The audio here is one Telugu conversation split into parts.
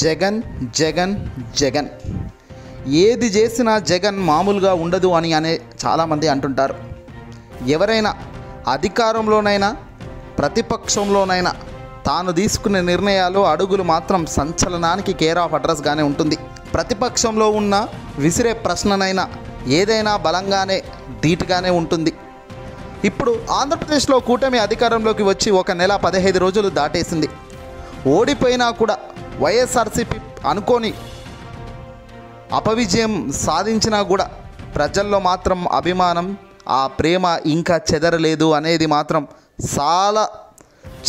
జగన్ జగన్ జగన్ ఏది చేసినా జగన్ మామూలుగా ఉండదు అని చాలామంది అంటుంటారు. ఎవరైనా అధికారంలోనైనా ప్రతిపక్షంలోనైనా తాను తీసుకునే నిర్ణయాలు అడుగులు మాత్రం సంచలనానికి కేర్ ఆఫ్ అడ్రస్గానే ఉంటుంది. ప్రతిపక్షంలో ఉన్న విసిరే ప్రశ్ననైనా ఏదైనా బలంగానే ధీటుగానే ఉంటుంది. ఇప్పుడు ఆంధ్రప్రదేశ్లో కూటమి అధికారంలోకి వచ్చి 1 నెల 15 రోజులు దాటేసింది. ఓడిపోయినా కూడా వైఎస్ఆర్సీపీ అనుకోని అపవిజయం సాధించినా కూడా ప్రజల్లో మాత్రం అభిమానం, ఆ ప్రేమ ఇంకా చెదరలేదు అనేది మాత్రం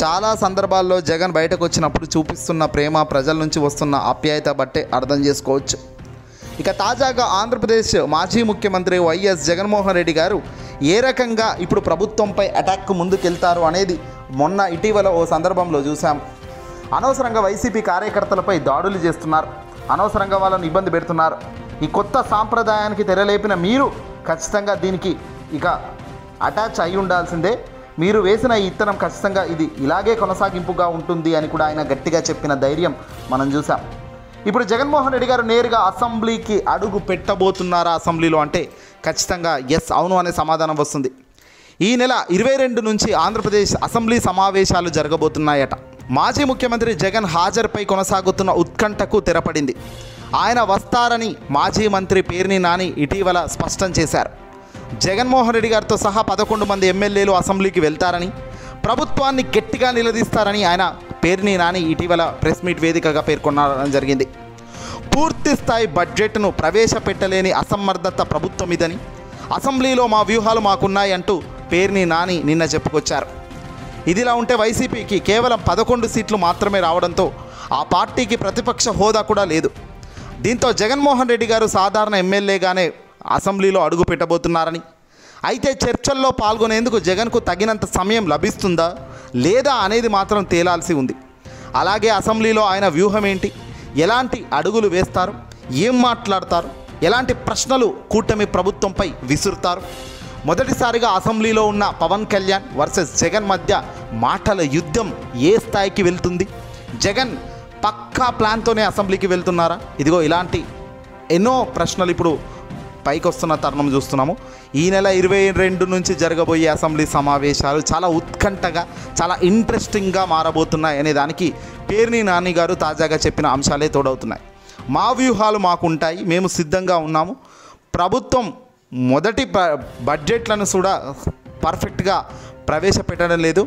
చాలా సందర్భాల్లో జగన్ బయటకు వచ్చినప్పుడు చూపిస్తున్న ప్రేమ, ప్రజల నుంచి వస్తున్న ఆప్యాయత బట్టే అర్థం చేసుకోవచ్చు. ఇక తాజాగా ఆంధ్రప్రదేశ్ మాజీ ముఖ్యమంత్రి వైఎస్ జగన్మోహన్ రెడ్డి గారు ఏ రకంగా ఇప్పుడు ప్రభుత్వంపై అటాక్ ముందుకెళ్తారు అనేది మొన్న ఇటీవల ఓ సందర్భంలో చూసాం. అనవసరంగా వైసీపీ కార్యకర్తలపై దాడులు చేస్తున్నారు, అనవసరంగా వాళ్ళని ఇబ్బంది పెడుతున్నారు. ఈ కొత్త సాంప్రదాయానికి తెరలేపిన మీరు ఖచ్చితంగా దీనికి ఇక అటాచ్ అయి ఉండాల్సిందే. మీరు వేసిన ఈ ఇత్తనం ఖచ్చితంగా ఇది ఇలాగే కొనసాగింపుగా ఉంటుంది అని కూడా ఆయన గట్టిగా చెప్పిన ధైర్యం మనం చూసాం. ఇప్పుడు జగన్మోహన్ రెడ్డి గారు నేరుగా అసెంబ్లీకి అడుగు పెట్టబోతున్నారా అసెంబ్లీలో అంటే ఖచ్చితంగా ఎస్, అవును అనే సమాధానం వస్తుంది. ఈ నెల 22 నుంచి ఆంధ్రప్రదేశ్ అసెంబ్లీ సమావేశాలు జరగబోతున్నాయట. మాజీ ముఖ్యమంత్రి జగన్ హాజరుపై కొనసాగుతున్న ఉత్కంఠకు తెరపడింది. ఆయన వస్తారని మాజీ మంత్రి పేర్ని నాని ఇటీవల స్పష్టం చేశారు. జగన్మోహన్ రెడ్డి గారితో సహా 11 మంది ఎమ్మెల్యేలు అసెంబ్లీకి వెళ్తారని, ప్రభుత్వాన్ని గట్టిగా నిలదీస్తారని ఆయన పేర్ని నాని ఇటీవల ప్రెస్ మీట్ వేదికగా పేర్కొనడం జరిగింది. పూర్తి స్థాయి బడ్జెట్ను ప్రవేశపెట్టలేని అసమర్థత ప్రభుత్వం ఇదని, అసెంబ్లీలో మా వ్యూహాలు మాకున్నాయి అంటూ పేర్ని నాని నిన్న చెప్పుకొచ్చారు. ఇదిలా ఉంటే వైసీపీకి కేవలం 11 సీట్లు మాత్రమే రావడంతో ఆ పార్టీకి ప్రతిపక్ష హోదా కూడా లేదు. దీంతో జగన్మోహన్ రెడ్డి గారు సాధారణ ఎమ్మెల్యేగానే అసెంబ్లీలో అడుగు పెట్టబోతున్నారని, అయితే చర్చల్లో పాల్గొనేందుకు జగన్కు తగినంత సమయం లభిస్తుందా లేదా అనేది మాత్రం తేలాల్సి ఉంది. అలాగే అసెంబ్లీలో ఆయన వ్యూహం ఏంటి, ఎలాంటి అడుగులు వేస్తారు, ఏం మాట్లాడతారు, ఎలాంటి ప్రశ్నలు కూటమి ప్రభుత్వంపై విసురుతారు. మొదటిసారిగా అసెంబ్లీలో ఉన్న పవన్ కళ్యాణ్ వర్సెస్ జగన్ మధ్య మాటల యుద్ధం ఏ స్థాయికి వెళ్తుంది? జగన్ పక్కా ప్లాన్తోనే అసెంబ్లీకి వెళ్తున్నారా? ఇదిగో ఇలాంటి ఎన్నో ప్రశ్నలు ఇప్పుడు పైకి వస్తున్న తరుణం చూస్తున్నాము. ఈ నెల 22 నుంచి జరగబోయే అసెంబ్లీ సమావేశాలు చాలా ఉత్కంఠగా, చాలా ఇంట్రెస్టింగ్గా మారబోతున్నాయి అనే దానికి పేర్ని నాని గారు తాజాగా చెప్పిన అంశాలే తోడవుతున్నాయి. మా వ్యూహాలు మాకుంటాయి, మేము సిద్ధంగా ఉన్నాము. ప్రభుత్వం మొదటి బడ్జెట్లను కూడా పర్ఫెక్ట్గా ప్రవేశపెట్టడం లేదు.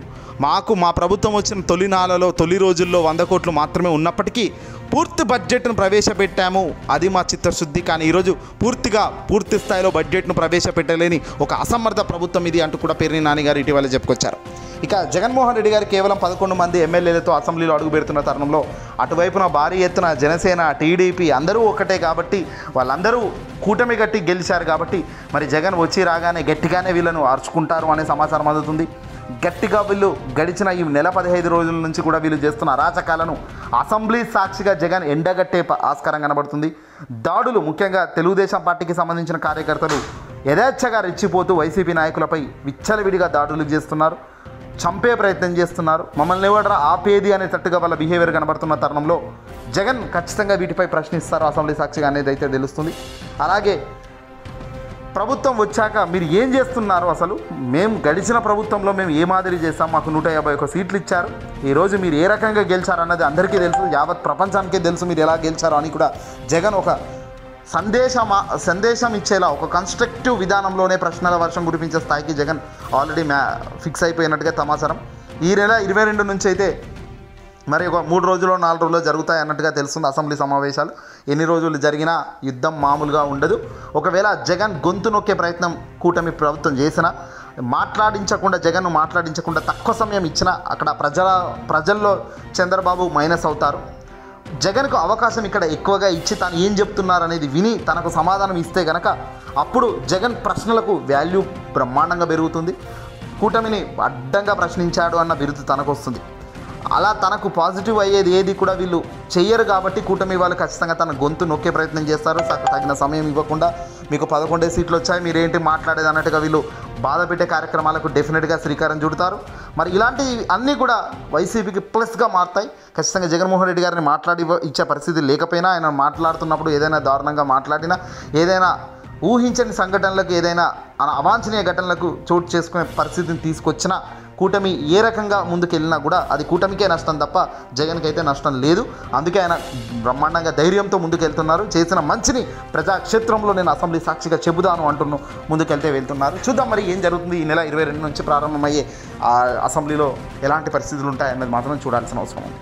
మా ప్రభుత్వం వచ్చిన తొలి రోజుల్లో 100 కోట్లు మాత్రమే ఉన్నప్పటికీ పూర్తి బడ్జెట్ను ప్రవేశపెట్టాము, అది మా చిత్తశుద్ధి. కానీ ఈరోజు పూర్తి స్థాయిలో బడ్జెట్ను ప్రవేశపెట్టలేని ఒక అసమర్థ ప్రభుత్వం ఇది అంటూ కూడా పేర్ని నాని గారు ఇటీవల చెప్పుకొచ్చారు. ఇక జగన్మోహన్ రెడ్డి గారు కేవలం 11 మంది ఎమ్మెల్యేలతో అసెంబ్లీలో అడుగు పెడుతున్న తరుణంలో అటువైపున భారీ ఎత్తున జనసేన, టీడీపీ అందరూ ఒకటే కాబట్టి, వాళ్ళందరూ కూటమి గట్టి గెలిచారు కాబట్టి మరి జగన్ వచ్చి రాగానే గట్టిగానే వీళ్ళను అరుచుకుంటారు అనే సమాచారం అందుతుంది. గట్టిగా వీళ్ళు గడిచిన ఈ నెల 15 రోజుల నుంచి కూడా వీళ్ళు చేస్తున్న అరాచకాలను అసెంబ్లీ సాక్షిగా జగన్ ఎండగట్టే ఆస్కారం కనబడుతుంది. దాడులు, ముఖ్యంగా తెలుగుదేశం పార్టీకి సంబంధించిన కార్యకర్తలు యథేచ్ఛగా రెచ్చిపోతూ వైసీపీ నాయకులపై విచ్చలవిడిగా దాడులు చేస్తున్నారు, చంపే ప్రయత్నం చేస్తున్నారు. మమ్మల్ని ఎవడరా ఆపేది అనేటట్టుగా వాళ్ళ బిహేవియర్ కనబడుతున్న తరుణంలో జగన్ ఖచ్చితంగా వీటిపై ప్రశ్నిస్తారు అసెంబ్లీ సాక్షిగా అనేది అయితే తెలుస్తుంది. అలాగే ప్రభుత్వం వచ్చాక మీరు ఏం చేస్తున్నారు, అసలు మేము గడిచిన ప్రభుత్వంలో మేము ఏ మాదిరి చేస్తాం, మాకు 151 సీట్లు ఇచ్చారు, ఈరోజు మీరు ఏ రకంగా గెలిచారు అన్నది అందరికీ తెలుసు, యావత్ ప్రపంచానికే తెలుసు మీరు ఎలా గెలిచారు అని కూడా జగన్ ఒక సందేశం ఇచ్చేలా ఒక కన్స్ట్రక్టివ్ విధానంలోనే ప్రశ్నల వర్షం కురిపించే స్థాయికి జగన్ ఆల్రెడీ ఫిక్స్ అయిపోయినట్టుగా సమాచారం. ఈ నెల 22 నుంచి అయితే మరి ఒక 3 రోజులు 4 రోజులు జరుగుతాయి అన్నట్టుగా తెలుస్తుంది అసెంబ్లీ సమావేశాలు. ఎన్ని రోజులు జరిగినా యుద్ధం మామూలుగా ఉండదు. ఒకవేళ జగన్ గొంతు నొక్కే ప్రయత్నం కూటమి ప్రభుత్వం చేసినా, జగన్ను మాట్లాడించకుండా తక్కువ సమయం ఇచ్చినా అక్కడ ప్రజల్లో చంద్రబాబు మైనస్ అవుతారు. జగన్కు అవకాశం ఇక్కడ ఎక్కువగా ఇచ్చి తాను ఏం చెప్తున్నారు అనేది విని తనకు సమాధానం ఇస్తే కనుక అప్పుడు జగన్ ప్రశ్నలకు వాల్యూ బ్రహ్మాండంగా పెరుగుతుంది. కూటమిని అడ్డంగా ప్రశ్నించాడు అన్న బిరుదు తనకు వస్తుంది. అలా తనకు పాజిటివ్ అయ్యేది ఏది కూడా వీళ్ళు చెయ్యరు కాబట్టి కూటమి వాళ్ళు ఖచ్చితంగా తన గొంతు నొక్కే ప్రయత్నం చేస్తారు. తగిన సమయం ఇవ్వకుండా మీకు 11 సీట్లు వచ్చాయి, మీరేంటి మాట్లాడేది అన్నట్టుగా వీళ్ళు బాధ పెట్టే కార్యక్రమాలకు డెఫినెట్గా శ్రీకారం చుడతారు. మరి ఇలాంటివి అన్నీ కూడా వైసీపీకి ప్లస్గా మారుతాయి. ఖచ్చితంగా జగన్మోహన్ రెడ్డి గారిని మాట్లాడి ఇచ్చే పరిస్థితి లేకపోయినా, ఆయన మాట్లాడుతున్నప్పుడు ఏదైనా దారుణంగా మాట్లాడినా, ఏదైనా ఊహించని సంఘటనలకు, ఏదైనా అవాంఛనీయ ఘటనలకు చోటు చేసుకునే పరిస్థితిని తీసుకొచ్చినా, కూటమి ఏ రకంగా ముందుకెళ్ళినా కూడా అది కూటమికే నష్టం తప్ప జగన్కి అయితే నష్టం లేదు. అందుకే ఆయన బ్రహ్మాండంగా ధైర్యంతో ముందుకెళ్తున్నారు. చేసిన మంచిని ప్రజాక్షేత్రంలో నేను అసెంబ్లీ సాక్షిగా చెబుదాను అంటున్నాను, ముందుకెళ్తే వెళ్తున్నారు. చూద్దాం మరి ఏం జరుగుతుంది. ఈ నెల 22 నుంచి ప్రారంభమయ్యే అసెంబ్లీలో ఎలాంటి పరిస్థితులు ఉంటాయన్నది మాత్రం చూడాల్సిన అవసరం ఉంది.